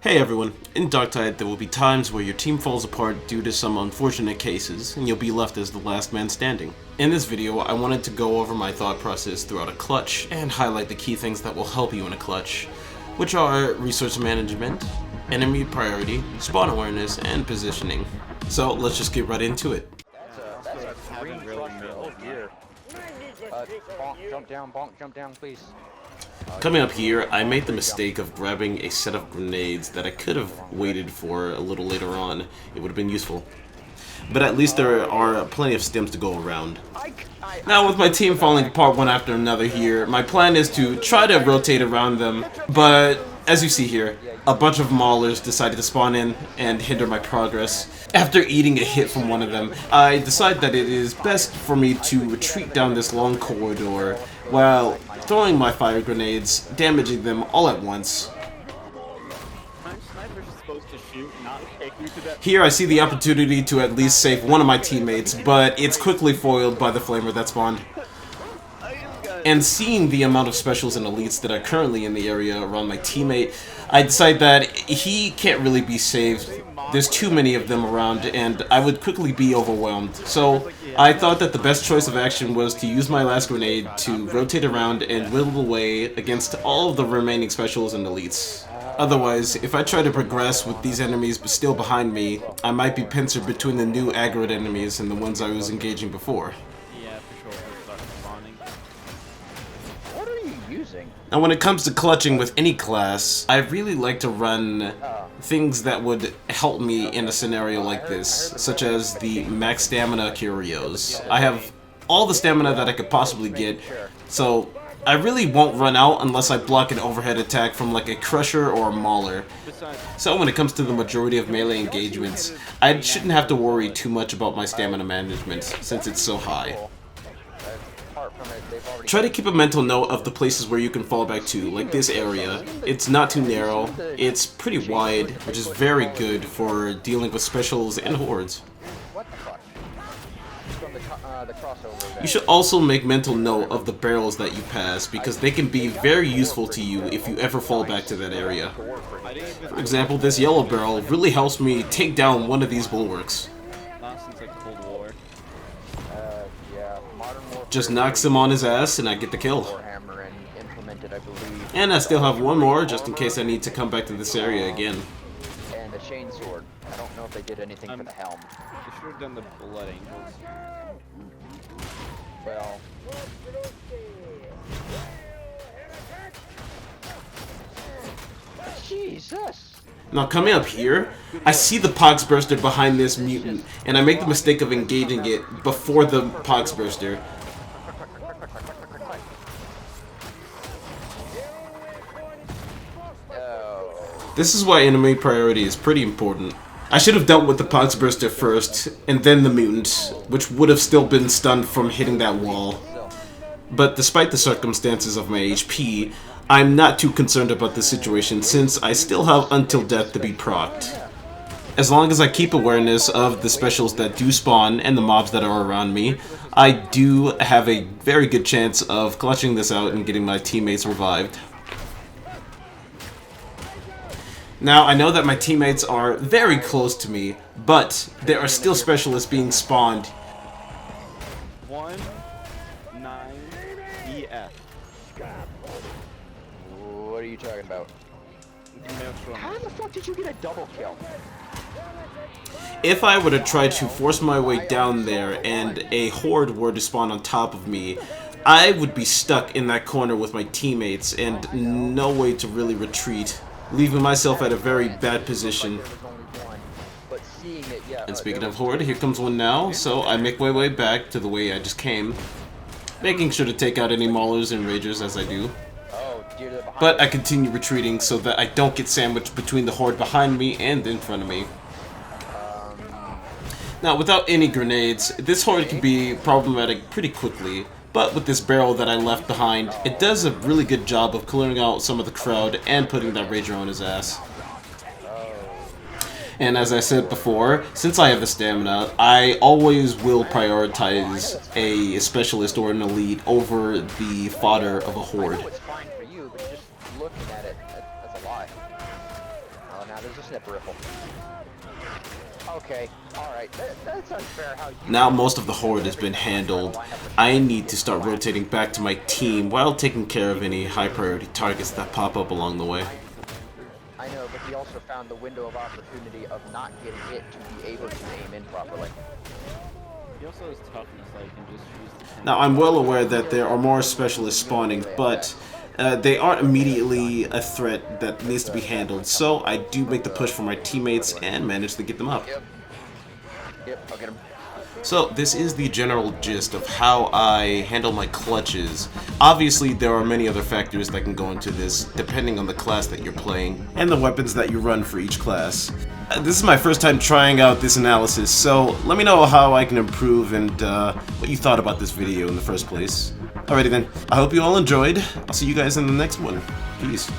Hey everyone, in Darktide there will be times where your team falls apart due to some unfortunate cases, and you'll be left as the last man standing. In this video, I wanted to go over my thought process throughout a clutch, and highlight the key things that will help you in a clutch, which are resource management, enemy priority, spawn awareness, and positioning. So let's just get right into it. That's a green cluster. Oh dear. Bonk, jump down, please. Coming up here, I made the mistake of grabbing a set of grenades that I could have waited for a little later on. It would have been useful. But at least there are plenty of stims to go around. Now with my team falling apart one after another here, my plan is to try to rotate around them, but as you see here, a bunch of maulers decided to spawn in and hinder my progress. After eating a hit from one of them, I decide that it is best for me to retreat down this long corridor while throwing my fire grenades, damaging them all at once. Here I see the opportunity to at least save one of my teammates, but it's quickly foiled by the flamer that spawned. And seeing the amount of specials and elites that are currently in the area around my teammate, I decide that he can't really be saved. There's too many of them around, and I would quickly be overwhelmed. So I thought that the best choice of action was to use my last grenade to rotate around and whittle away against all of the remaining specials and elites. Otherwise, if I try to progress with these enemies but still behind me, I might be pincered between the new aggroed enemies and the ones I was engaging before. Now when it comes to clutching with any class, I really like to run things that would help me in a scenario like this, such as the max stamina curios. I have all the stamina that I could possibly get, so I really won't run out unless I block an overhead attack from like a crusher or a mauler. So when it comes to the majority of melee engagements, I shouldn't have to worry too much about my stamina management since it's so high. Try to keep a mental note of the places where you can fall back to, like this area. It's not too narrow, it's pretty wide, which is very good for dealing with specials and hordes. You should also make mental note of the barrels that you pass, because they can be very useful to you if you ever fall back to that area. For example, this yellow barrel really helps me take down one of these bulwarks. Just knocks him on his ass and I get the kill. And I still have one more just in case I need to come back to this area again. And the chain sword. I don't know if they did anything for the helm. They should have done the blood angles. Well. Jesus! Now coming up here, I see the Poxburster behind this mutant, and I make the mistake of engaging it before the Poxburster. This is why enemy priority is pretty important. I should have dealt with the Poxburster first, and then the mutant, which would have still been stunned from hitting that wall. But despite the circumstances of my HP, I'm not too concerned about this situation since I still have Until Death to be procced. As long as I keep awareness of the specials that do spawn and the mobs that are around me, I do have a very good chance of clutching this out and getting my teammates revived. Now, I know that my teammates are very close to me, but there are still specialists being spawned. 19EF. What are you talking about? How the fuck did you get a double kill? If I were to try to force my way down there and a horde were to spawn on top of me, I would be stuck in that corner with my teammates and no way to really retreat, leaving myself at a very bad position. And speaking of horde, here comes one now, so I make my way back to the way I just came, making sure to take out any maulers and ragers as I do. But I continue retreating so that I don't get sandwiched between the horde behind me and in front of me. Now, without any grenades, this horde can be problematic pretty quickly, but with this barrel that I left behind, it does a really good job of clearing out some of the crowd and putting that rager on his ass. And as I said before, since I have the stamina, I always will prioritize a specialist or an elite over the fodder of a horde. was a snip rifle. Okay, alright. That's unfair how you... Now most of the horde has been handled. I need to start rotating back to my team while taking care of any high priority targets that pop up along the way. I know, but he also found the window of opportunity of not getting hit to be able to aim in properly. He also has toughness, so you can just use the... Now I'm well aware that there are more specialists spawning, but they aren't immediately a threat that needs to be handled, so I do make the push for my teammates and manage to get them up. Yep, I'll get him. So this is the general gist of how I handle my clutches. Obviously there are many other factors that can go into this, depending on the class that you're playing, and the weapons that you run for each class. This is my first time trying out this analysis, so let me know how I can improve and what you thought about this video in the first place. Alrighty then, I hope you all enjoyed. I'll see you guys in the next one. Peace.